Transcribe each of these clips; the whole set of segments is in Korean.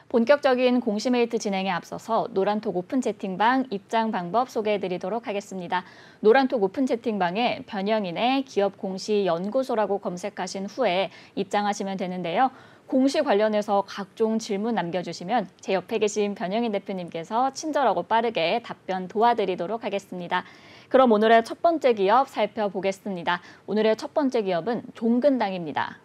본격적인 공시메이트 진행에 앞서서 노란톡 오픈 채팅방 입장 방법 소개해드리도록 하겠습니다. 노란톡 오픈 채팅방에 변영인의 기업 공시 연구소라고 검색하신 후에 입장하시면 되는데요. 공시 관련해서 각종 질문 남겨주시면 제 옆에 계신 변영인 대표님께서 친절하고 빠르게 답변 도와드리도록 하겠습니다. 그럼 오늘의 첫 번째 기업 살펴보겠습니다. 오늘의 첫 번째 기업은 종근당입니다.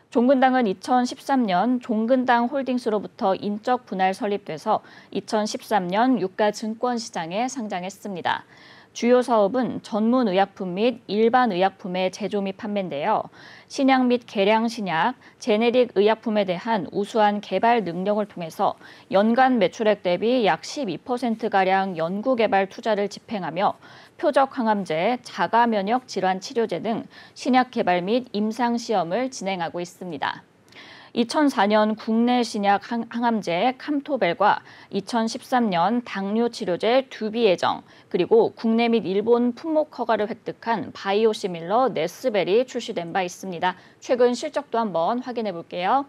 종근당은 2013년 종근당 홀딩스로부터 인적 분할 설립돼서 2013년 유가 증권시장에 상장했습니다. 주요 사업은 전문 의약품 및 일반 의약품의 제조 및 판매인데요. 신약 및 개량 신약, 제네릭 의약품에 대한 우수한 개발 능력을 통해서 연간 매출액 대비 약 12%가량 연구개발 투자를 집행하며 표적 항암제, 자가 면역 질환 치료제 등 신약 개발 및 임상 시험을 진행하고 있습니다. 2004년 국내 신약 항암제 캄토벨과 2013년 당뇨 치료제 듀비에정, 그리고 국내 및 일본 품목 허가를 획득한 바이오시밀러 네스벨이 출시된 바 있습니다. 최근 실적도 한번 확인해 볼게요.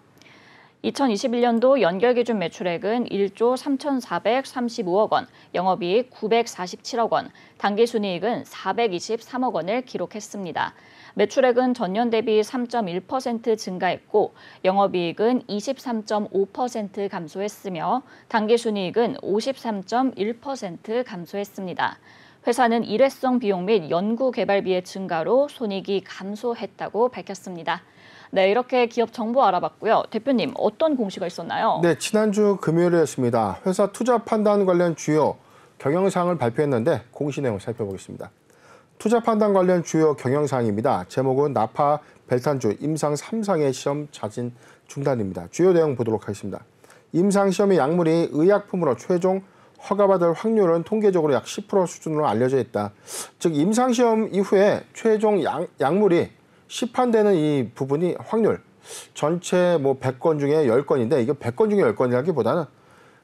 2021년도 연결기준 매출액은 1조 3,435억 원, 영업이익 947억 원, 당기순이익은 423억 원을 기록했습니다. 매출액은 전년 대비 3.1% 증가했고 영업이익은 23.5% 감소했으며 당기순이익은 53.1% 감소했습니다. 회사는 일회성 비용 및 연구개발비의 증가로 손익이 감소했다고 밝혔습니다. 네, 이렇게 기업 정보 알아봤고요. 대표님, 어떤 공시가 있었나요? 네, 지난주 금요일이었습니다. 회사 투자 판단 관련 주요 경영사항을 발표했는데 공시 내용 살펴보겠습니다. 투자 판단 관련 주요 경영사항입니다. 제목은 나파 벨탄주 임상 3상의 시험 자진 중단입니다. 주요 내용 보도록 하겠습니다. 임상 시험의 약물이 의약품으로 최종 허가받을 확률은 통계적으로 약 10% 수준으로 알려져 있다. 즉 임상 시험 이후에 최종 약물이 시판되는 이 부분이 확률, 전체 100건 중에 10건인데 이게 100건 중에 10건이라기보다는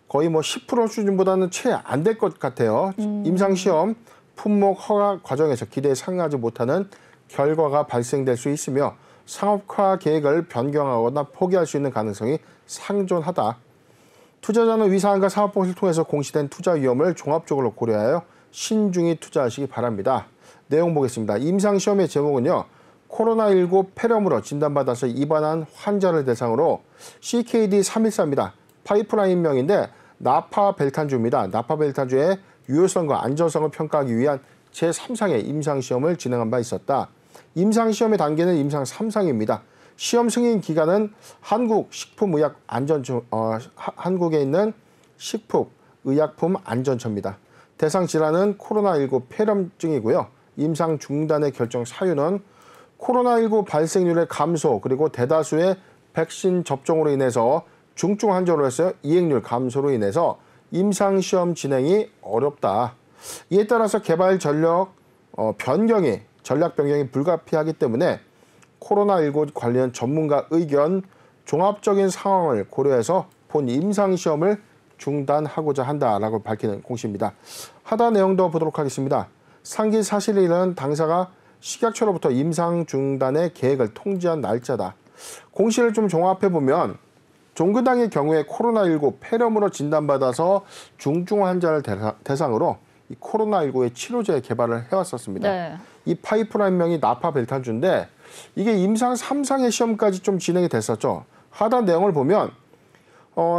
거의 10% 수준보다는 채 안 될 것 같아요. 임상 시험 품목 허가 과정에서 기대에 상응하지 못하는 결과가 발생될 수 있으며 상업화 계획을 변경하거나 포기할 수 있는 가능성이 상존하다. 투자자는 위 사항과 사업법을 통해서 공시된 투자 위험을 종합적으로 고려하여 신중히 투자하시기 바랍니다. 내용 보겠습니다. 임상시험의 제목은요. 코로나19 폐렴으로 진단받아서 입원한 환자를 대상으로 CKD314입니다. 파이프라인명인데 나파벨탄주입니다. 나파벨탄주의 유효성과 안전성을 평가하기 위한 제3상의 임상시험을 진행한 바 있었다. 임상시험의 단계는 임상 3상입니다. 시험 승인 기관은 한국에 있는 식품의약품안전처입니다. 대상 질환은 코로나19 폐렴증이고요. 임상 중단의 결정 사유는 코로나19 발생률의 감소 그리고 대다수의 백신 접종으로 인해서 중증 환자로서의 이행률 감소로 인해서 임상시험 진행이 어렵다. 이에 따라서 개발 전략 변경이 불가피하기 때문에 코로나19 관련 전문가 의견, 종합적인 상황을 고려해서 본 임상시험을 중단하고자 한다라고 밝히는 공시입니다. 하단 내용도 보도록 하겠습니다. 상기 사실일은 당사가 식약처로부터 임상 중단의 계획을 통지한 날짜다. 공시를 좀 종합해보면 종근당의 경우에 코로나19 폐렴으로 진단받아서 중증 환자를 대상으로 이 코로나19의 치료제 개발을 해왔었습니다. 네. 이 파이프라인명이 나파벨탄주인데 이게 임상 3상의 시험까지 좀 진행이 됐었죠. 하단 내용을 보면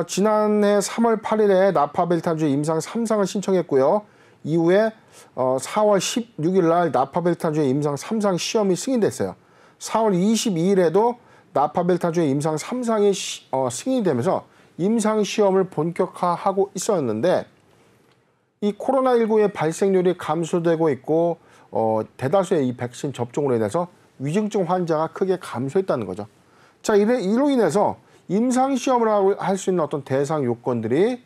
지난해 3월 8일에 나파벨탄주 임상 3상을 신청했고요. 이후에 4월 16일 날 나파벨탄주의 임상 3상 시험이 승인됐어요. 4월 22일에도 나파벨탄주의 임상 3상이 승인이 되면서 임상 시험을 본격화하고 있었는데 이 코로나19의 발생률이 감소되고 있고 대다수의 이 백신 접종으로 인해서 위중증 환자가 크게 감소했다는 거죠. 자, 이로 인해서 임상 시험을 할 수 있는 어떤 대상 요건들이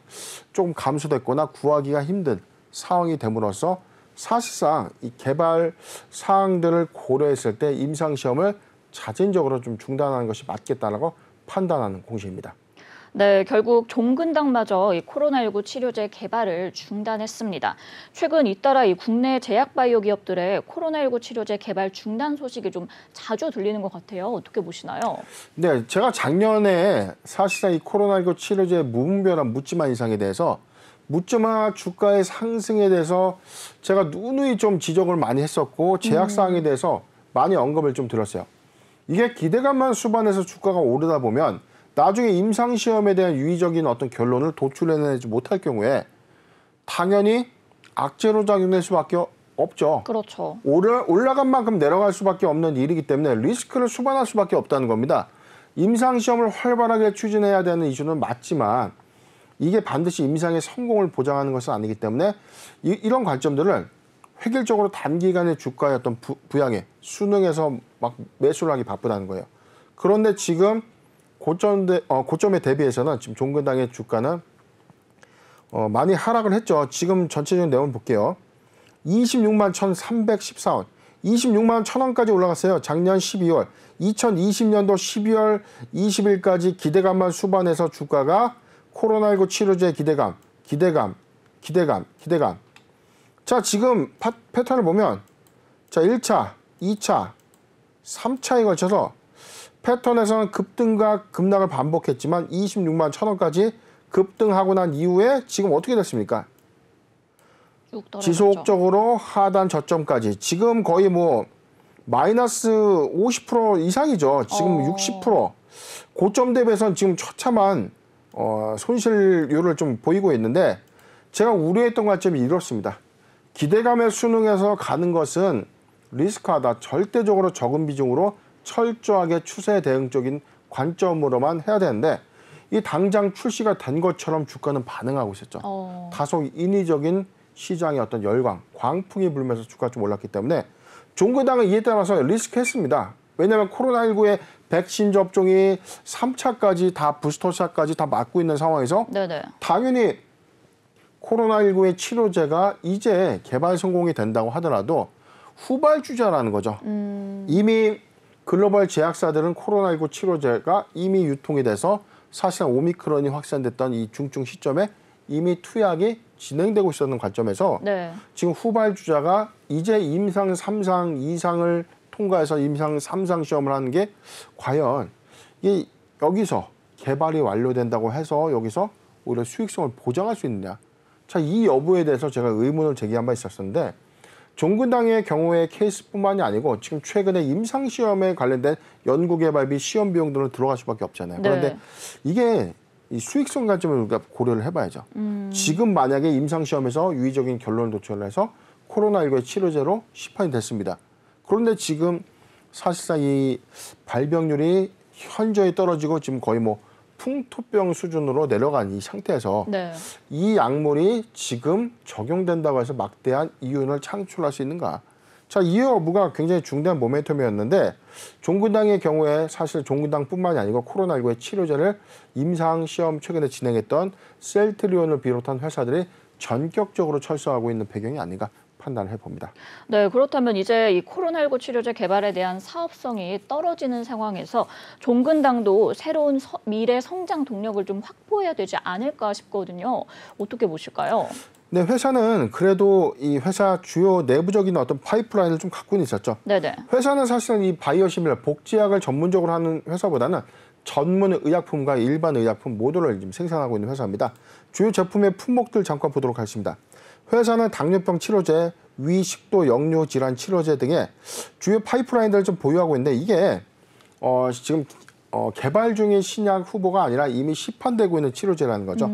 조금 감소됐거나 구하기가 힘든 상황이 됨으로써 사실상 이 개발 사항들을 고려했을 때 임상 시험을 자진적으로 좀 중단하는 것이 맞겠다라고 판단하는 공시입니다. 네, 결국 종근당마저 이 코로나19 치료제 개발을 중단했습니다. 최근 잇따라 이 국내 제약바이오 기업들의 코로나19 치료제 개발 중단 소식이 좀 자주 들리는 것 같아요. 어떻게 보시나요? 네, 제가 작년에 사실상 이 코로나19 치료제 무분별한 묻지마 인상에 대해서 묻지마 주가의 상승에 대해서 제가 누누이 좀 지적을 많이 했었고 제약 사항에 대해서 많이 언급을 좀 드렸어요. 이게 기대감만 수반해서 주가가 오르다 보면 나중에 임상시험에 대한 유의적인 어떤 결론을 도출해내지 못할 경우에 당연히 악재로 작용될 수밖에 없죠. 그렇죠. 올라간 만큼 내려갈 수밖에 없는 일이기 때문에 리스크를 수반할 수밖에 없다는 겁니다. 임상시험을 활발하게 추진해야 되는 이슈는 맞지만 이게 반드시 임상의 성공을 보장하는 것은 아니기 때문에 이런 관점들을 획일적으로 단기간의 주가의 어떤 부양에 순응해서 막 매수를 하기 바쁘다는 거예요. 그런데 지금 고점에 대비해서는 지금 종근당의 주가는 많이 하락을 했죠. 지금 전체적인 내용 볼게요. 26만 1,314원, 26만 1,000원까지 올라갔어요. 작년 12월, 2020년도 12월 20일까지 기대감만 수반해서 주가가 코로나19 치료제 기대감. 자, 지금 패턴을 보면 자 1차, 2차, 3차에 걸쳐서 패턴에서는 급등과 급락을 반복했지만 26만 1,000원까지 급등하고 난 이후에 지금 어떻게 됐습니까? 지속적으로 하단 저점까지 지금 거의 뭐 마이너스 50% 이상이죠. 지금 60%. 고점 대비해서는 지금 처참한 손실률을 좀 보이고 있는데 제가 우려했던 관점이 이렇습니다. 기대감에 순응해서 가는 것은 리스크하다. 절대적으로 적은 비중으로 철저하게 추세 대응적인 관점으로만 해야 되는데 이 당장 출시가 된 것처럼 주가는 반응하고 있었죠. 다소 인위적인 시장의 어떤 열광, 광풍이 불면서 주가가 좀 올랐기 때문에 종근당은 이에 따라서 리스크했습니다. 왜냐하면 코로나19의 백신 접종이 3차까지 다 부스터샷까지 다 맞고 있는 상황에서 네네. 당연히 코로나19의 치료제가 이제 개발 성공이 된다고 하더라도 후발주자라는 거죠. 이미 글로벌 제약사들은 코로나19 치료제가 이미 유통이 돼서 사실상 오미크론이 확산됐던 이 중증 시점에 이미 투약이 진행되고 있었는 관점에서 네. 지금 후발주자가 이제 임상 3상 이상을 통과해서 임상 3상 시험을 하는 게 과연 여기서 개발이 완료된다고 해서 여기서 오히려 수익성을 보장할 수 있느냐. 자, 이 여부에 대해서 제가 의문을 제기한 바 있었는데 종근당의 경우의 케이스뿐만이 아니고 지금 최근에 임상시험에 관련된 연구개발비 시험 비용들은 들어갈 수밖에 없잖아요. 그런데 네. 이게 이 수익성 관점을 우리가 고려를 해봐야죠. 지금 만약에 임상시험에서 유의적인 결론을 도출을 해서 코로나19의 치료제로 시판이 됐습니다. 그런데 지금 사실상 이 발병률이 현저히 떨어지고 지금 거의 뭐 풍토병 수준으로 내려간 이 상태에서 네. 이 약물이 지금 적용된다고 해서 막대한 이윤을 창출할 수 있는가? 자, 이 여부가 굉장히 중대한 모멘텀이었는데 종근당의 경우에 사실 종근당뿐만이 아니고 코로나19의 치료제를 임상시험 최근에 진행했던 셀트리온을 비롯한 회사들이 전격적으로 철수하고 있는 배경이 아닌가 판단을 해봅니다. 네, 그렇다면 이제 이 코로나19 치료제 개발에 대한 사업성이 떨어지는 상황에서 종근당도 새로운 미래 성장 동력을 좀 확보해야 되지 않을까 싶거든요. 어떻게 보실까요? 네, 회사는 그래도 이 회사 주요 내부적인 어떤 파이프라인을 좀 갖고는 있었죠. 네네. 회사는 사실은 이 바이오시밀러 복제약을 전문적으로 하는 회사보다는 전문 의약품과 일반 의약품 모두를 지금 생산하고 있는 회사입니다. 주요 제품의 품목들 잠깐 보도록 하겠습니다. 회사는 당뇨병 치료제, 위, 식도, 역류 질환 치료제 등의 주요 파이프라인들을 좀 보유하고 있는데 이게 지금 개발 중인 신약 후보가 아니라 이미 시판되고 있는 치료제라는 거죠.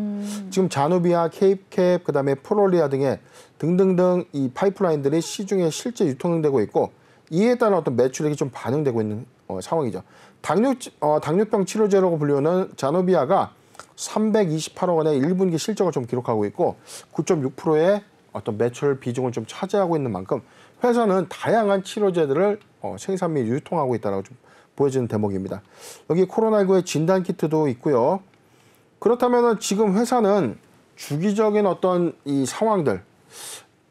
지금 자누비아, 케이캡, 그다음에 프롤리아 등의 등등등 이 파이프라인들이 시중에 실제 유통되고 있고 이에 따른 어떤 매출액이 좀 반영되고 있는 상황이죠. 당뇨병 치료제라고 불리는 자누비아가 328억 원의 1분기 실적을 좀 기록하고 있고 9.6%의 어떤 매출 비중을 좀 차지하고 있는 만큼 회사는 다양한 치료제들을 생산 및 유통하고 있다고 좀 보여지는 대목입니다. 여기 코로나19의 진단 키트도 있고요. 그렇다면 지금 회사는 주기적인 어떤 이 상황들,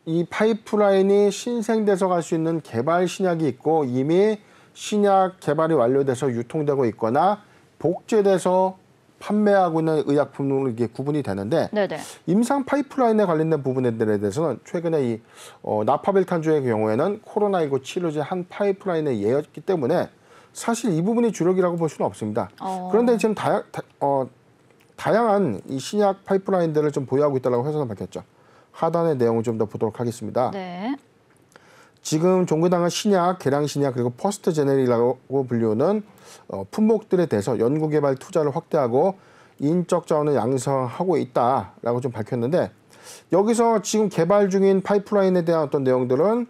이 파이프라인이 신생돼서 갈 수 있는 개발 신약이 있고 이미 신약 개발이 완료돼서 유통되고 있거나 복제돼서 판매하고 있는 의약품으로 이게 구분이 되는데 네네. 임상 파이프라인에 관련된 부분들에 대해서는 최근에 이 나파빌탄주의 경우에는 코로나19 치료제 한 파이프라인의 예였기 때문에 사실 이 부분이 주력이라고 볼 수는 없습니다. 그런데 지금 다양한 이 신약 파이프라인들을 좀 보유하고 있다고 회사는 밝혔죠. 하단의 내용을 좀 더 보도록 하겠습니다. 네. 지금 종근당은 신약, 계량신약 그리고 퍼스트 제네릭이라고 불리우는 품목들에 대해서 연구개발 투자를 확대하고 인적 자원을 양성하고 있다라고 좀 밝혔는데 여기서 지금 개발 중인 파이프라인에 대한 어떤 내용들은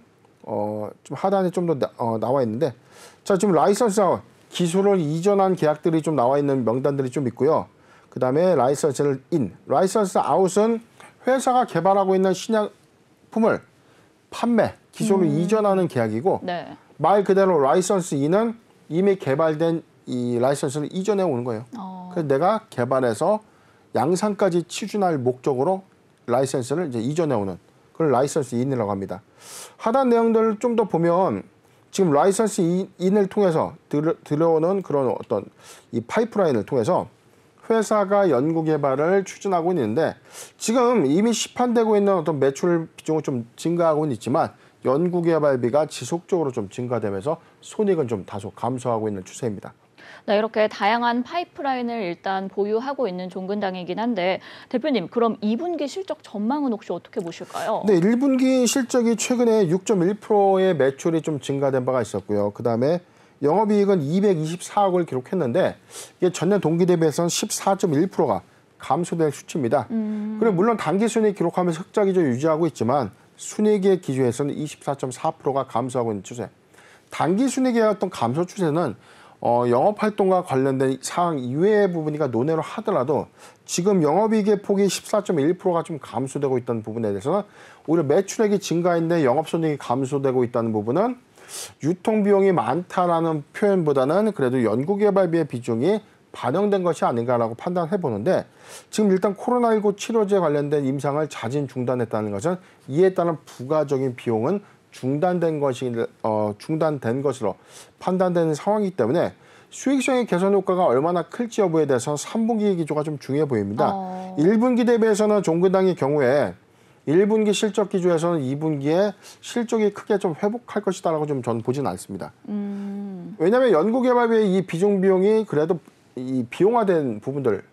좀 하단에 좀 더 나와 있는데 자 지금 라이선스 아웃 기술을 이전한 계약들이 좀 나와 있는 명단들이 좀 있고요. 그 다음에 라이선스 인, 라이선스 아웃은 회사가 개발하고 있는 신약품을 판매, 기술을 이전하는 계약이고 네. 말 그대로 라이선스 인은 이미 개발된 이 라이선스를 이전해 오는 거예요. 그래서 내가 개발해서 양산까지 취준할 목적으로 라이선스를 이제 이전해 오는 그걸 라이선스 인이라고 합니다. 하단 내용들을 좀 더 보면 지금 라이선스 인을 통해서 들어오는 그런 어떤 이 파이프라인을 통해서 회사가 연구 개발을 추진하고 있는데 지금 이미 시판되고 있는 어떤 매출 비중은 좀 증가하고는 있지만 연구 개발비가 지속적으로 좀 증가되면서 손익은 좀 다소 감소하고 있는 추세입니다. 네, 이렇게 다양한 파이프라인을 일단 보유하고 있는 종근당이긴 한데 대표님, 그럼 2분기 실적 전망은 혹시 어떻게 보실까요? 네, 1분기 실적이 최근에 6.1%의 매출이 좀 증가된 바가 있었고요. 그다음에 영업이익은 224억을 기록했는데 이게 전년 동기 대비해서는 14.1%가 감소될 수치입니다. 그리고 물론 당기순이익 기록하면서 흑자 기조 유지하고 있지만 순이익의 기조에서는 24.4%가 감소하고 있는 추세. 당기순이익의 어떤 감소 추세는 영업활동과 관련된 사항 이외의 부분이가 논외로 하더라도 지금 영업이익의 폭이 14.1%가 좀 감소되고 있다는 부분에 대해서는 오히려 매출액이 증가했는데 영업손익이 감소되고 있다는 부분은 유통비용이 많다라는 표현보다는 그래도 연구개발비의 비중이 반영된 것이 아닌가라고 판단해 보는데 지금 일단 코로나19 치료제 관련된 임상을 자진 중단했다는 것은 이에 따른 부가적인 비용은 중단된 것으로 판단되는 상황이기 때문에 수익성의 개선 효과가 얼마나 클지 여부에 대해서 3분기 기조가 좀 중요해 보입니다. 1분기 대비해서는 종근당의 경우에 1분기 실적 기조에서는 2분기에 실적이 크게 좀 회복할 것이다라고 좀 저는 보지는 않습니다. 왜냐하면 연구개발비의 이 비중 비용이 그래도 이 비용화된 부분들,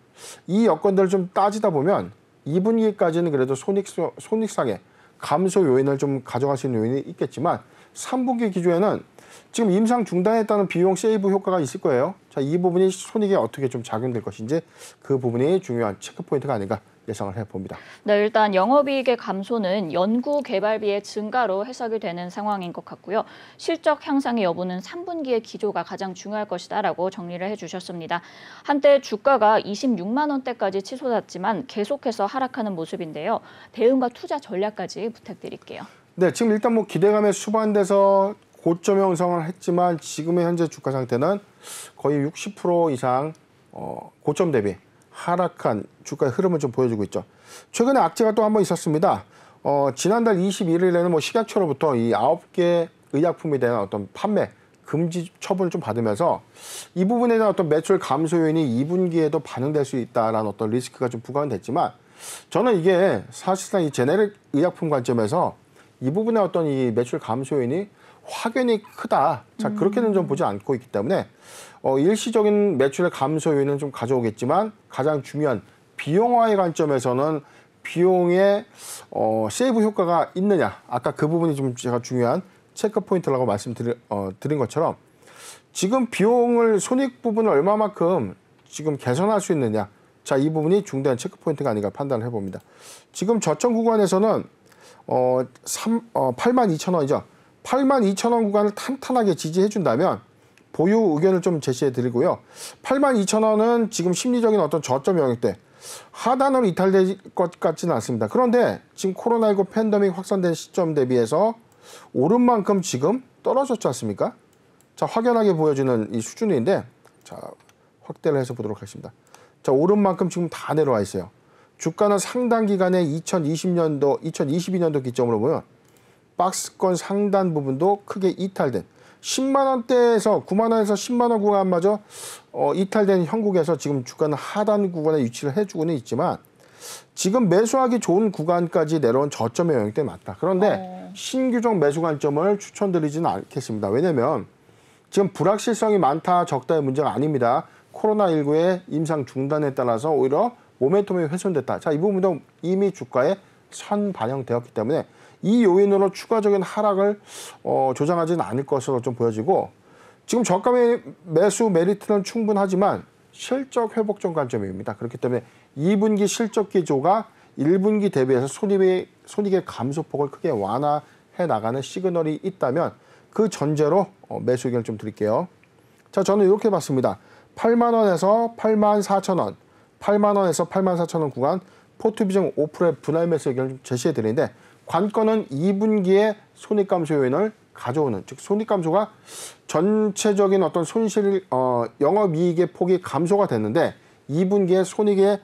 이 여건들을 좀 따지다 보면 2분기까지는 그래도 손익상의 감소 요인을 좀 가져갈 수 있는 요인이 있겠지만 3분기 기조에는 지금 임상 중단했다는 비용 세이브 효과가 있을 거예요. 자, 이 부분이 손익에 어떻게 좀 작용될 것인지 그 부분이 중요한 체크 포인트가 아닌가 예상을 해봅니다. 네, 일단 영업이익의 감소는 연구 개발비의 증가로 해석이 되는 상황인 것 같고요. 실적 향상의 여부는 3분기의 기조가 가장 중요할 것이다라고 정리를 해주셨습니다. 한때 주가가 26만 원대까지 치솟았지만 계속해서 하락하는 모습인데요. 대응과 투자 전략까지 부탁드릴게요. 네, 지금 일단 뭐 기대감에 수반돼서 고점 형성을 했지만 지금의 현재 주가 상태는 거의 60% 이상 고점 대비 하락한 주가의 흐름을 좀 보여주고 있죠. 최근에 악재가 또 한 번 있었습니다. 지난달 21일에는 뭐 식약처로부터 이 9개 의약품에 대한 어떤 판매 금지 처분을 좀 받으면서 이 부분에 대한 어떤 매출 감소 요인이 2분기에도 반영될 수 있다라는 어떤 리스크가 좀 부과는 됐지만 저는 이게 사실상 이 제네릭 의약품 관점에서 이 부분의 어떤 이 매출 감소 요인이 확연히 크다. 자, 그렇게는 좀 보지 않고 있기 때문에 일시적인 매출의 감소 요인은 좀 가져오겠지만 가장 중요한 비용화의 관점에서는 비용의 세이브 효과가 있느냐. 아까 그 부분이 좀 제가 중요한 체크 포인트라고 말씀드린 것처럼 지금 비용을 손익 부분을 얼마만큼 지금 개선할 수 있느냐. 자, 이 부분이 중대한 체크 포인트가 아닌가 판단을 해봅니다. 지금 저점 구간에서는 82,000원이죠. 82,000원 구간을 탄탄하게 지지해 준다면 보유 의견을 좀 제시해 드리고요. 82,000원은 지금 심리적인 어떤 저점 영역대 하단으로 이탈될 것 같지는 않습니다. 그런데 지금 코로나19 팬데믹 확산된 시점 대비해서 오른 만큼 지금 떨어졌지 않습니까? 자, 확연하게 보여주는 이 수준인데 자, 확대를 해서 보도록 하겠습니다. 자, 오른 만큼 지금 다 내려와 있어요. 주가는 상당 기간에 2022년도 기점으로 보면 박스권 상단 부분도 크게 이탈된 10만 원대에서 9만 원에서 10만 원 구간마저 이탈된 형국에서 지금 주가는 하단 구간에 위치를 해주고는 있지만 지금 매수하기 좋은 구간까지 내려온 저점의 영향 때문에 맞다. 그런데 신규종 매수 관점을 추천드리지는 않겠습니다. 왜냐하면 지금 불확실성이 많다, 적다의 문제가 아닙니다. 코로나19의 임상 중단에 따라서 오히려 모멘텀이 훼손됐다. 자, 이 부분도 이미 주가에 선반영되었기 때문에 이 요인으로 추가적인 하락을 조장하지는 않을 것으로 좀 보여지고 지금 저가의 매수 메리트는 충분하지만 실적 회복적 관점입니다. 그렇기 때문에 2분기 실적 기조가 1분기 대비해서 손익의 감소폭을 크게 완화해 나가는 시그널이 있다면 그 전제로 매수 의견을 좀 드릴게요. 자, 저는 이렇게 봤습니다. 8만 원에서 8만 4천 원, 8만 원에서 8만 4천 원 구간 포트 비중 5%의 분할 매수 의견을 좀 제시해 드리는데 관건은 2분기에 손익 감소 요인을 가져오는, 즉 손익 감소가 전체적인 어떤 손실 영업이익의 폭이 감소가 됐는데 2분기에 손익의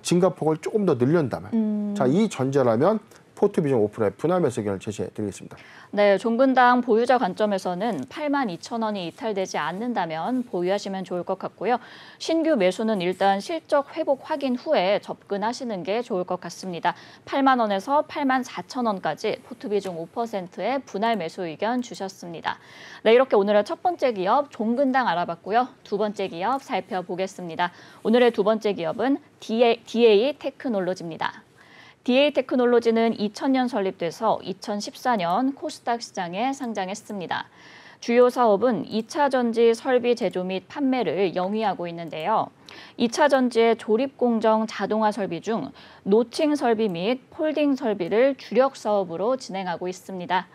증가폭을 조금 더 늘린다면 자, 이 전제라면 포트 비중 5%의 분할 매수 의견을 제시해 드리겠습니다. 네, 종근당 보유자 관점에서는 8만 2천 원이 이탈되지 않는다면 보유하시면 좋을 것 같고요. 신규 매수는 일단 실적 회복 확인 후에 접근하시는 게 좋을 것 같습니다. 8만 원에서 8만 4천 원까지 포트 비중 5%의 분할 매수 의견 주셨습니다. 네, 이렇게 오늘의 첫 번째 기업 종근당 알아봤고요. 두 번째 기업 살펴보겠습니다. 오늘의 두 번째 기업은 DA 테크놀로지입니다. DA 테크놀로지는 2000년 설립돼서 2014년 코스닥 시장에 상장했습니다. 주요 사업은 2차 전지 설비 제조 및 판매를 영위하고 있는데요. 2차 전지의 조립 공정 자동화 설비 중 노칭 설비 및 폴딩 설비를 주력 사업으로 진행하고 있습니다.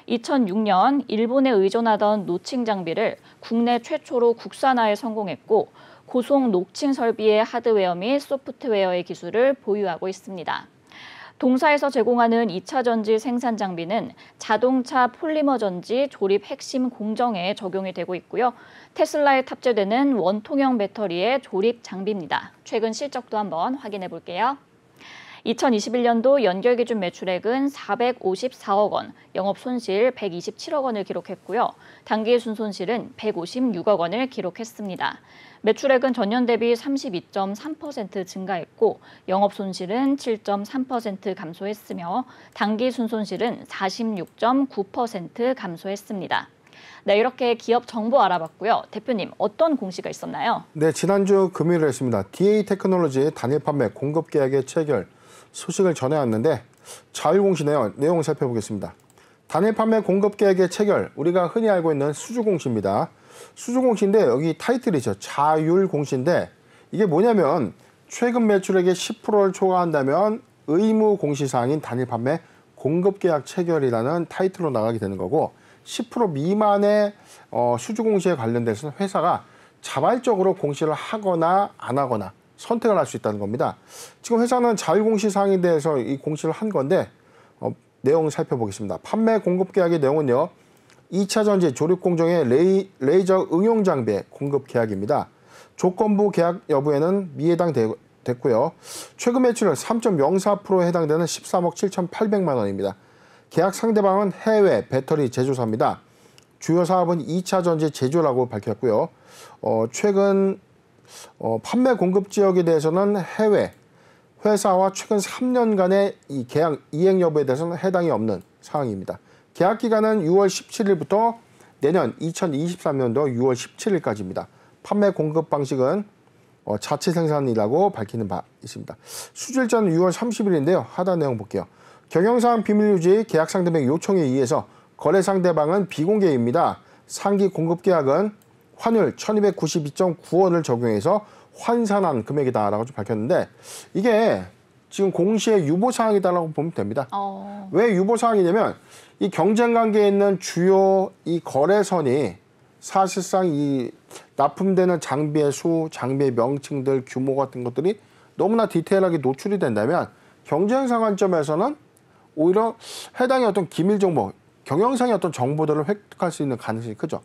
2006년 일본에 의존하던 노칭 장비를 국내 최초로 국산화에 성공했고 고속 노칭 설비의 하드웨어 및 소프트웨어의 기술을 보유하고 있습니다. 동사에서 제공하는 2차 전지 생산 장비는 자동차 폴리머 전지 조립 핵심 공정에 적용이 되고 있고요. 테슬라에 탑재되는 원통형 배터리의 조립 장비입니다. 최근 실적도 한번 확인해 볼게요. 2021년도 연결 기준 매출액은 454억 원, 영업 손실 127억 원을 기록했고요. 당기 순손실은 156억 원을 기록했습니다. 매출액은 전년 대비 32.3% 증가했고 영업 손실은 7.3% 감소했으며 당기 순손실은 46.9% 감소했습니다. 네, 이렇게 기업 정보 알아봤고요. 대표님, 어떤 공시가 있었나요? 네, 지난주 금요일에 했습니다. DA 테크놀로지 단일 판매 공급 계약의 체결 소식을 전해왔는데 자율 공시네요. 내용을 살펴보겠습니다. 단일 판매 공급 계약의 체결, 우리가 흔히 알고 있는 수주 공시입니다. 수주 공시인데 여기 타이틀이죠. 자율 공시인데 이게 뭐냐면 최근 매출액의 10%를 초과한다면 의무 공시사항인 단일 판매 공급 계약 체결이라는 타이틀로 나가게 되는 거고 10% 미만의 수주 공시에 관련돼서는 회사가 자발적으로 공시를 하거나 안 하거나 선택을 할 수 있다는 겁니다. 지금 회사는 자율 공시 사항에 대해서 이 공시를 한 건데 내용을 살펴보겠습니다. 판매 공급 계약의 내용은요. 2차 전지 조립 공정의 레이저 응용 장비의 공급 계약입니다. 조건부 계약 여부에는 미해당됐고요. 최근 매출은 3.04%에 해당되는 13억 7,800만 원입니다. 계약 상대방은 해외 배터리 제조사입니다. 주요 사업은 2차 전지 제조라고 밝혔고요. 최근 판매 공급 지역에 대해서는 해외 회사와 최근 3년간의 이 계약 이행 여부에 대해서는 해당이 없는 상황입니다. 계약 기간은 6월 17일부터 내년 2023년도 6월 17일까지입니다. 판매 공급 방식은 자체 생산이라고 밝히는 바 있습니다. 수주일자는 6월 30일인데요. 하단 내용 볼게요. 경영상 비밀 유지 계약 상대방 요청에 의해서 거래 상대방은 비공개입니다. 상기 공급 계약은 환율 1292.9원을 적용해서 환산한 금액이다라고 좀 밝혔는데 이게 지금 공시의 유보사항이다라고 보면 됩니다. 왜 유보사항이냐면 이 경쟁 관계에 있는 주요 이 거래선이 사실상 이 납품되는 장비의 수, 장비의 명칭들, 규모 같은 것들이 너무나 디테일하게 노출이 된다면 경쟁상 관점에서는 오히려 해당의 어떤 기밀 정보, 경영상의 어떤 정보들을 획득할 수 있는 가능성이 크죠.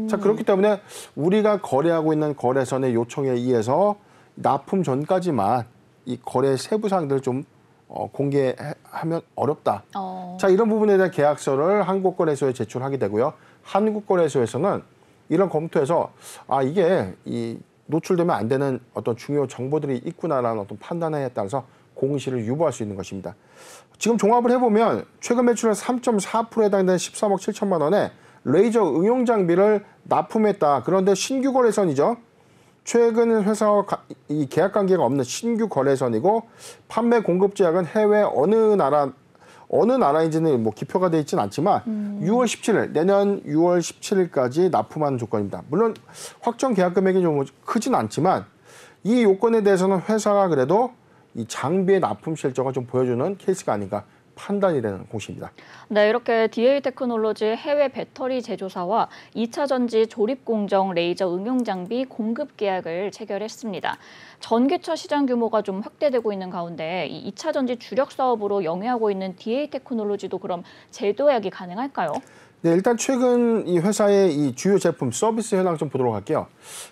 자, 그렇기 때문에 우리가 거래하고 있는 거래선의 요청에 의해서 납품 전까지만 이 거래 세부 사항들을 좀 공개하면 어렵다. 자, 이런 부분에 대한 계약서를 한국거래소에 제출하게 되고요. 한국거래소에서는 이런 검토에서 이게 이 노출되면 안 되는 어떤 중요 정보들이 있구나라는 어떤 판단에 따라서 공시를 유보할 수 있는 것입니다. 지금 종합을 해보면 최근 매출의 3.4%에 해당되는 13억 7천만 원에 레이저 응용 장비를 납품했다. 그런데 신규 거래선이죠. 최근 회사와 이 계약 관계가 없는 신규 거래선이고 판매 공급 제약은 해외 어느 나라인지는 뭐 기표가 되어 있지는 않지만 6월 17일 내년 6월 17일까지 납품하는 조건입니다. 물론 확정 계약 금액이 좀 크진 않지만 이 요건에 대해서는 회사가 그래도 이 장비의 납품 실적을 좀 보여주는 케이스가 아닌가 판단이 되는 공시입니다. 네, 이렇게 DA테크놀로지 해외 배터리 제조사와 2차 전지 조립 공정 레이저 응용 장비 공급 계약을 체결했습니다. 전기차 시장 규모가 좀 확대되고 있는 가운데 이 2차 전지 주력 사업으로 영위하고 있는 DA테크놀로지도 그럼 재도약이 가능할까요? 네, 일단 최근 이 회사의 이 주요 제품 서비스 현황 좀 보도록 할게요.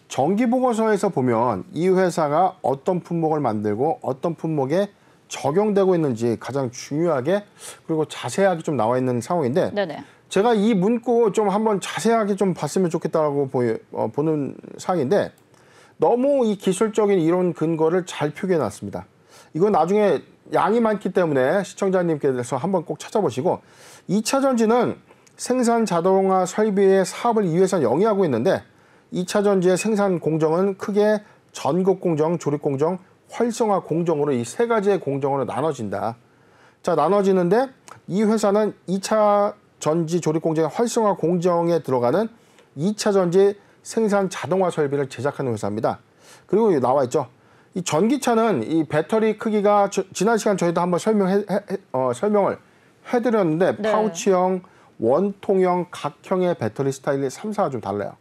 정기 보고서에서 보면 이 회사가 어떤 품목을 만들고 어떤 품목에 적용되고 있는지 가장 중요하게 그리고 자세하게 좀 나와 있는 상황인데 네네. 제가 이 문구 좀 한번 자세하게 좀 봤으면 좋겠다고 보는 상황인데 너무 이 기술적인 이론 근거를 잘 표기해 놨습니다. 이건 나중에 양이 많기 때문에 시청자님께서 한번 꼭 찾아보시고 2차 전지는 생산 자동화 설비의 사업을 이 회사는 영위하고 있는데 2차 전지의 생산 공정은 크게 전극 공정, 조립 공정, 활성화 공정으로 이 세 가지의 공정으로 나눠진다. 자, 나눠지는데 이 회사는 2차 전지 조립 공정의 활성화 공정에 들어가는 2차 전지 생산 자동화 설비를 제작하는 회사입니다. 그리고 나와 있죠. 이 전기차는 이 배터리 크기가 지난 시간 저희도 한번 설명을 해드렸는데 네. 파우치형, 원통형, 각형의 배터리 스타일이 3사가 좀 달라요.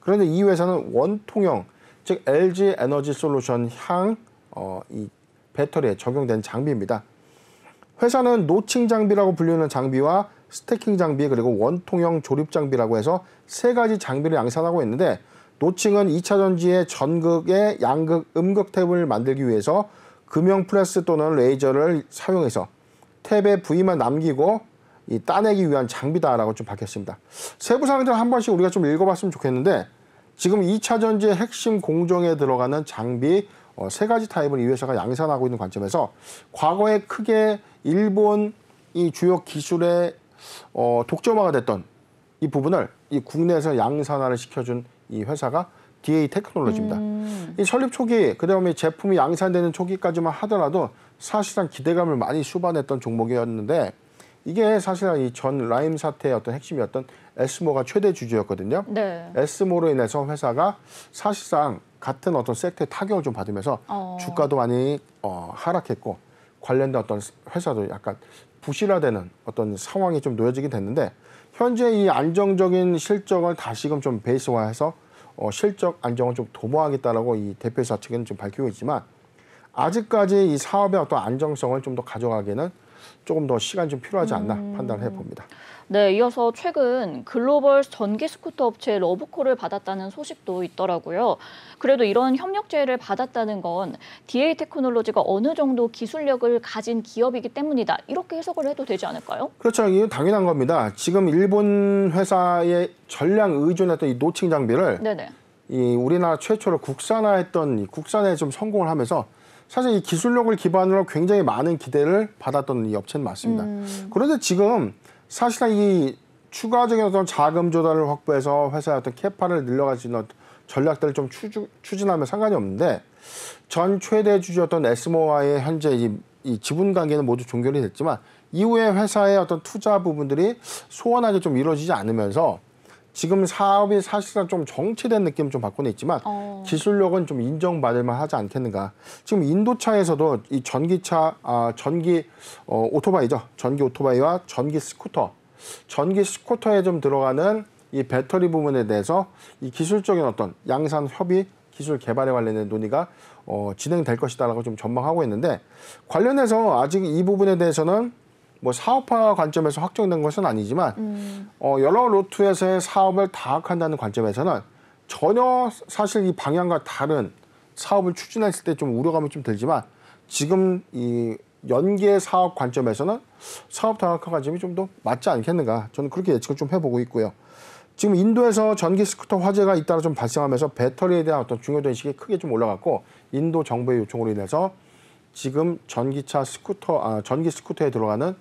그런데 이 회사는 원통형, 즉 LG 에너지 솔루션 향 이 배터리에 적용된 장비입니다. 회사는 노칭 장비라고 불리는 장비와 스태킹 장비 그리고 원통형 조립 장비라고 해서 세 가지 장비를 양산하고 있는데 노칭은 2차 전지의 전극의 양극, 음극 탭을 만들기 위해서 금형 프레스 또는 레이저를 사용해서 탭의 부위만 남기고 이 따내기 위한 장비다라고 좀 밝혔습니다. 세부 사항들 한 번씩 우리가 좀 읽어봤으면 좋겠는데 지금 2차 전지의 핵심 공정에 들어가는 장비 세 가지 타입을 이 회사가 양산하고 있는 관점에서 과거에 크게 일본 이 주요 기술의 독점화가 됐던 이 부분을 이 국내에서 양산화를 시켜준 이 회사가 DA테크놀로지입니다. 이 설립 초기, 그다음에 제품이 양산되는 초기까지만 하더라도 사실상 기대감을 많이 수반했던 종목이었는데 이게 사실은 이 전 라임 사태의 어떤 핵심이었던 에스모가 최대 주주였거든요. 네. 에스모로 인해서 회사가 사실상 같은 어떤 섹터에 타격을 좀 받으면서 주가도 많이 하락했고 관련된 어떤 회사도 약간 부실화되는 어떤 상황이 좀 놓여지게 됐는데 현재 이 안정적인 실적을 다시금 좀 베이스화해서 실적 안정을 좀 도모하겠다라고 이 대표이사 측은 좀 밝히고 있지만 아직까지 이 사업의 어떤 안정성을 좀 더 가져가기에는 조금 더 시간이 좀 필요하지 않나 판단을 해봅니다. 네, 이어서 최근 글로벌 전기 스쿠터 업체 러브콜을 받았다는 소식도 있더라고요. 그래도 이런 협력 제의를 받았다는 건 DA테크놀로지가 어느 정도 기술력을 가진 기업이기 때문이다. 이렇게 해석을 해도 되지 않을까요? 그렇죠. 이게 당연한 겁니다. 지금 일본 회사의 전량 의존했던 이 노칭 장비를 네네. 이 우리나라 최초로 국산화했던 이 국산에 좀 성공을 하면서 사실 이 기술력을 기반으로 굉장히 많은 기대를 받았던 이 업체는 맞습니다. 그런데 지금 사실상 이 추가적인 어떤 자금 조달을 확보해서 회사의 어떤 캐파를 늘려갈 수 있는 전략들을 좀 추진하면 상관이 없는데 전 최대 주주였던 에스모와의 현재 이 지분 관계는 모두 종결이 됐지만 이후에 회사의 어떤 투자 부분들이 소원하게 좀 이루어지지 않으면서 지금 사업이 사실상 좀 정체된 느낌 좀 받고는 있지만 기술력은 좀 인정받을 만하지 않겠는가. 지금 인도차에서도 이 전기차, 전기 오토바이죠. 전기 오토바이와 전기 스쿠터에 좀 들어가는 이 배터리 부분에 대해서 이 기술적인 어떤 양산 협의, 기술 개발에 관련된 논의가 진행될 것이다라고 좀 전망하고 있는데 관련해서 아직 이 부분에 대해서는 뭐 사업화 관점에서 확정된 것은 아니지만 여러 루트에서의 사업을 다각한다는 관점에서는 전혀 사실 이 방향과 다른 사업을 추진했을 때 좀 우려감이 좀 들지만 지금 이 연계 사업 관점에서는 사업 다각화 관점이 좀 더 맞지 않겠는가 저는 그렇게 예측을 좀 해보고 있고요. 지금 인도에서 전기 스쿠터 화재가 잇따라 좀 발생하면서 배터리에 대한 어떤 중요도 인식이 크게 좀 올라갔고 인도 정부의 요청으로 인해서 지금 전기 스쿠터에 들어가는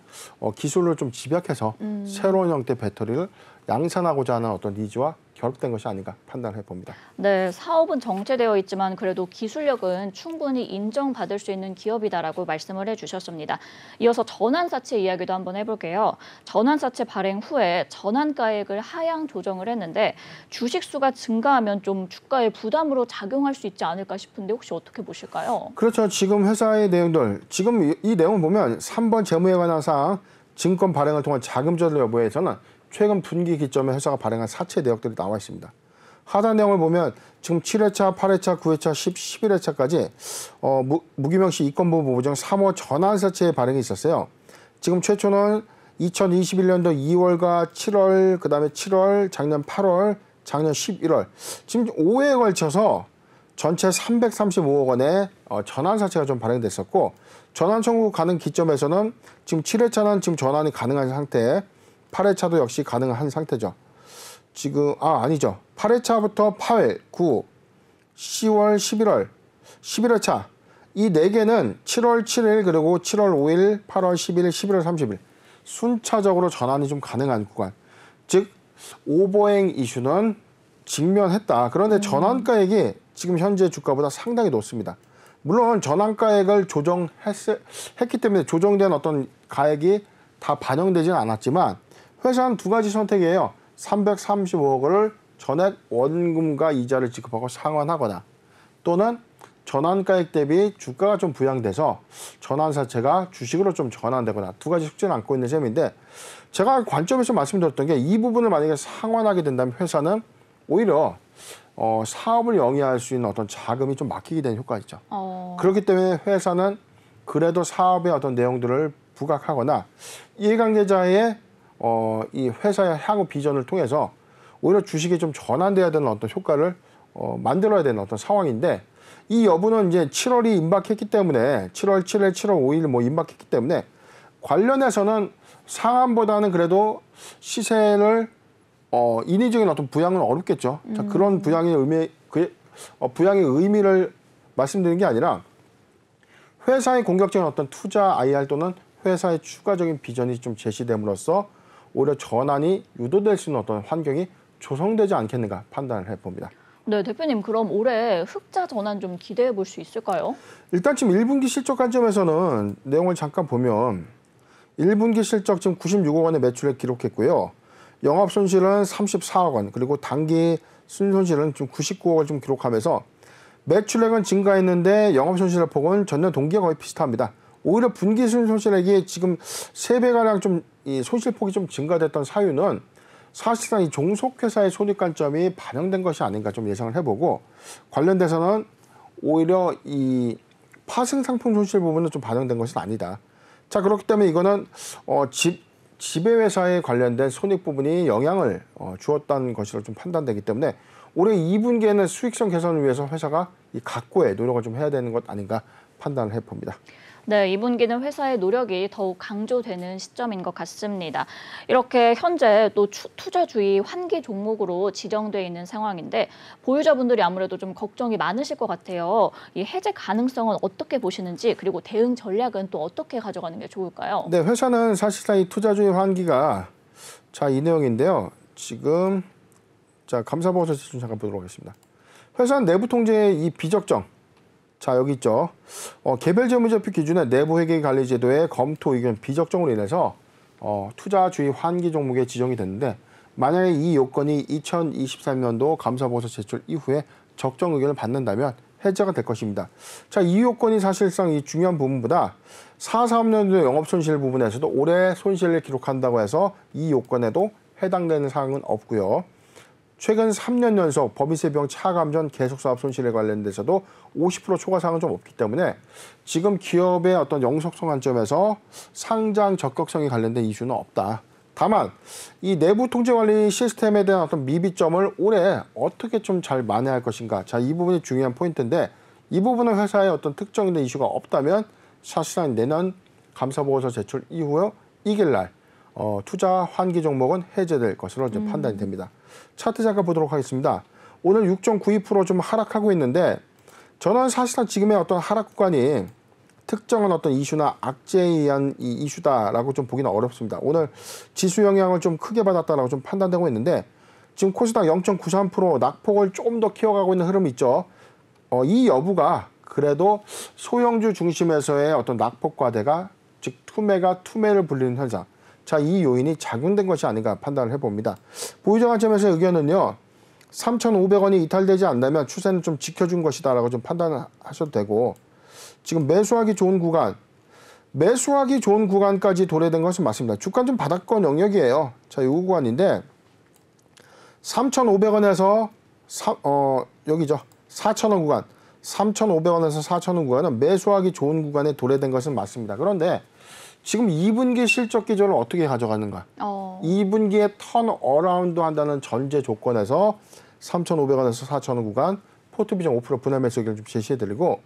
기술을 좀 집약해서 새로운 형태 배터리를 양산하고자 하는 어떤 니즈와 결합된 것이 아닌가 판단을 해봅니다. 네, 사업은 정체되어 있지만 그래도 기술력은 충분히 인정받을 수 있는 기업이다라고 말씀을 해주셨습니다. 이어서 전환사채 이야기도 한번 해볼게요. 전환사채 발행 후에 전환가액을 하향 조정을 했는데 주식 수가 증가하면 좀 주가의 부담으로 작용할 수 있지 않을까 싶은데 혹시 어떻게 보실까요? 그렇죠. 지금 회사의 내용들, 지금 이 내용을 보면 3번 재무에 관한 사항, 증권 발행을 통한 자금 조달 여부에서는 최근 분기 기점에 회사가 발행한 사채 내역들이 나와 있습니다. 하단 내용을 보면 지금 7회차, 8회차, 9회차, 11회차까지 무기명시 이권부 보증 3호 전환사채 발행이 있었어요. 지금 최초는 2021년도 2월과 7월, 그다음에 7월, 작년 8월, 작년 11월 지금 5회에 걸쳐서 전체 335억 원의 전환사채가 좀 발행됐었고 전환 청구 가능 기점에서는 지금 7회차는 지금 전환이 가능한 상태, 8회차도 역시 가능한 상태죠. 지금 아니죠. 8회차부터 8회, 9, 10월, 11월, 11회차 이 4개는 7월 7일 그리고 7월 5일, 8월 10일, 11월 30일 순차적으로 전환이 좀 가능한 구간. 즉 오버행 이슈는 직면했다. 그런데 전환가액이 지금 현재 주가보다 상당히 높습니다. 물론 전환가액을 조정했기 때문에 조정된 어떤 가액이 다 반영되지는 않았지만 회사는 두 가지 선택이에요. 335억을 전액 원금과 이자를 지급하고 상환하거나 또는 전환가액 대비 주가가 좀 부양돼서 전환사채가 주식으로 좀 전환되거나 두 가지 숙제를 안고 있는 셈인데 제가 관점에서 말씀드렸던 게 이 부분을 만약에 상환하게 된다면 회사는 오히려 사업을 영위할 수 있는 어떤 자금이 좀 막히게 되는 효과가 있죠. 그렇기 때문에 회사는 그래도 사업의 어떤 내용들을 부각하거나 이해관계자의 이 회사의 향후 비전을 통해서 오히려 주식이 좀 전환돼야 되는 어떤 효과를 만들어야 되는 어떤 상황인데 이 여부는 이제 7월이 임박했기 때문에 7월 7일, 7월 5일 뭐 임박했기 때문에 관련해서는 상한보다는 그래도 시세를 인위적인 어떤 부양은 어렵겠죠. 자, 그런 부양의 의미를 말씀드리는 게 아니라 회사의 공격적인 어떤 투자 IR 또는 회사의 추가적인 비전이 좀 제시됨으로써 오히려 전환이 유도될 수 있는 어떤 환경이 조성되지 않겠는가 판단을 해봅니다. 네, 대표님 그럼 올해 흑자 전환 좀 기대해 볼 수 있을까요? 일단 지금 1분기 실적 관점에서는 내용을 잠깐 보면 1분기 실적 지금 96억 원의 매출을 기록했고요. 영업 손실은 34억 원, 그리고 단기 순손실은 좀 99억 원을 좀 기록하면서 매출액은 증가했는데 영업 손실의 폭은 전년 동기와 거의 비슷합니다. 오히려 분기 순손실액이 지금 3배가량 좀 이 손실폭이 좀 증가됐던 사유는 사실상 이 종속회사의 손익 관점이 반영된 것이 아닌가 좀 예상을 해보고 관련돼서는 오히려 이 파생상품 손실 부분은 좀 반영된 것은 아니다. 자, 그렇기 때문에 이거는 지배회사에 관련된 손익 부분이 영향을 주었다는 것으로 좀 판단되기 때문에 올해 2분기에는 수익성 개선을 위해서 회사가 이 각고의 노력을 좀 해야 되는 것 아닌가 판단을 해봅니다. 네, 2분기는 회사의 노력이 더욱 강조되는 시점인 것 같습니다. 이렇게 현재 또 투자주의 환기 종목으로 지정돼 있는 상황인데 보유자분들이 아무래도 좀 걱정이 많으실 것 같아요. 이 해제 가능성은 어떻게 보시는지 그리고 대응 전략은 또 어떻게 가져가는 게 좋을까요? 네, 회사는 사실상 이 투자주의 환기가 자, 이 내용인데요. 지금 자, 감사보고서 좀 잠깐 보도록 하겠습니다. 회사는 내부 통제의 이 비적정 자, 여기 있죠. 개별 재무제표 기준의 내부 회계 관리 제도의 검토 의견 비적정으로 인해서 투자주의 환기 종목에 지정이 됐는데 만약에 이 요건이 2023년도 감사보고서 제출 이후에 적정 의견을 받는다면 해제가 될 것입니다. 자, 이 요건이 사실상 이 중요한 부분보다 4사업년도 영업손실 부분에서도 올해 손실을 기록한다고 해서 이 요건에도 해당되는 사항은 없고요. 최근 3년 연속 법인세 비용 차감 전 계속사업 손실에 관련돼서도 50% 초과 사항은 좀 없기 때문에 지금 기업의 어떤 영속성 관점에서 상장 적격성에 관련된 이슈는 없다. 다만 이 내부 통제관리 시스템에 대한 어떤 미비점을 올해 어떻게 좀 잘 만회할 것인가. 자, 이 부분이 중요한 포인트인데 이 부분은 회사의 어떤 특정된 이슈가 없다면 사실상 내년 감사보고서 제출 이후에 이길 날 투자 환기 종목은 해제될 것으로 이제 판단이 됩니다. 차트 잠깐 보도록 하겠습니다. 오늘 6.92% 좀 하락하고 있는데 저는 사실상 지금의 어떤 하락 구간이 특정한 어떤 이슈나 악재에 의한 이 이슈다라고 좀 보기는 어렵습니다. 오늘 지수 영향을 좀 크게 받았다라고 좀 판단되고 있는데 지금 코스닥 0.93% 낙폭을 좀 더 키워가고 있는 흐름이 있죠. 이 여부가 그래도 소형주 중심에서의 어떤 낙폭 과대가 즉 투매를 불리는 현상. 자, 이 요인이 작용된 것이 아닌가 판단을 해봅니다. 보유자 관점에서의 의견은요. 3,500원이 이탈되지 않다면 추세는 좀 지켜준 것이다라고 좀 판단하셔도 되고 지금 매수하기 좋은 구간까지 도래된 것은 맞습니다. 주가 좀 바닥권 영역이에요. 자, 이 구간인데 3,500원에서 여기죠. 4,000원 구간. 3,500원에서 4,000원 구간은 매수하기 좋은 구간에 도래된 것은 맞습니다. 그런데 지금 2분기 실적 기조를 어떻게 가져가는가? 2분기에 턴 어라운드 한다는 전제 조건에서 3,500원에서 4,000원 구간 포트 비중 5% 분할 매수 의견을 좀 제시해드리고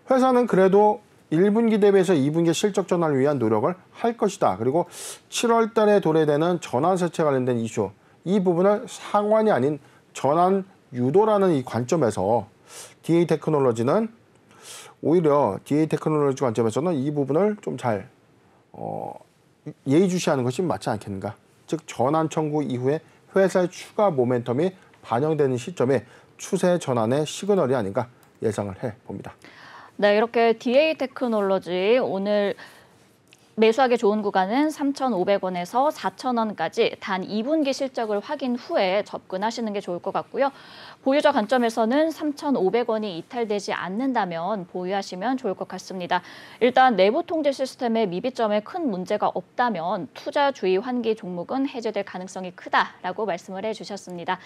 회사는 그래도 1분기 대비해서 2분기 실적 전환을 위한 노력을 할 것이다. 그리고 7월 달에 도래되는 전환세체 관련된 이슈 이 부분을 상환이 아닌 전환 유도라는 이 관점에서 DA 테크놀로지는 오히려 DA 테크놀로지 관점에서는 이 부분을 좀 잘 예의주시하는 것이 맞지 않겠는가. 즉 전환 청구 이후에 회사의 추가 모멘텀이 반영되는 시점에 추세 전환의 시그널이 아닌가 예상을 해봅니다. 네, 이렇게 DA 테크놀로지 오늘 매수하기 좋은 구간은 3,500원에서 4,000원까지 단 2분기 실적을 확인 후에 접근하시는 게 좋을 것 같고요. 보유자 관점에서는 3,500원이 이탈되지 않는다면 보유하시면 좋을 것 같습니다. 일단 내부 통제 시스템의 미비점에 큰 문제가 없다면 투자 주의 환기 종목은 해제될 가능성이 크다라고 말씀을 해주셨습니다.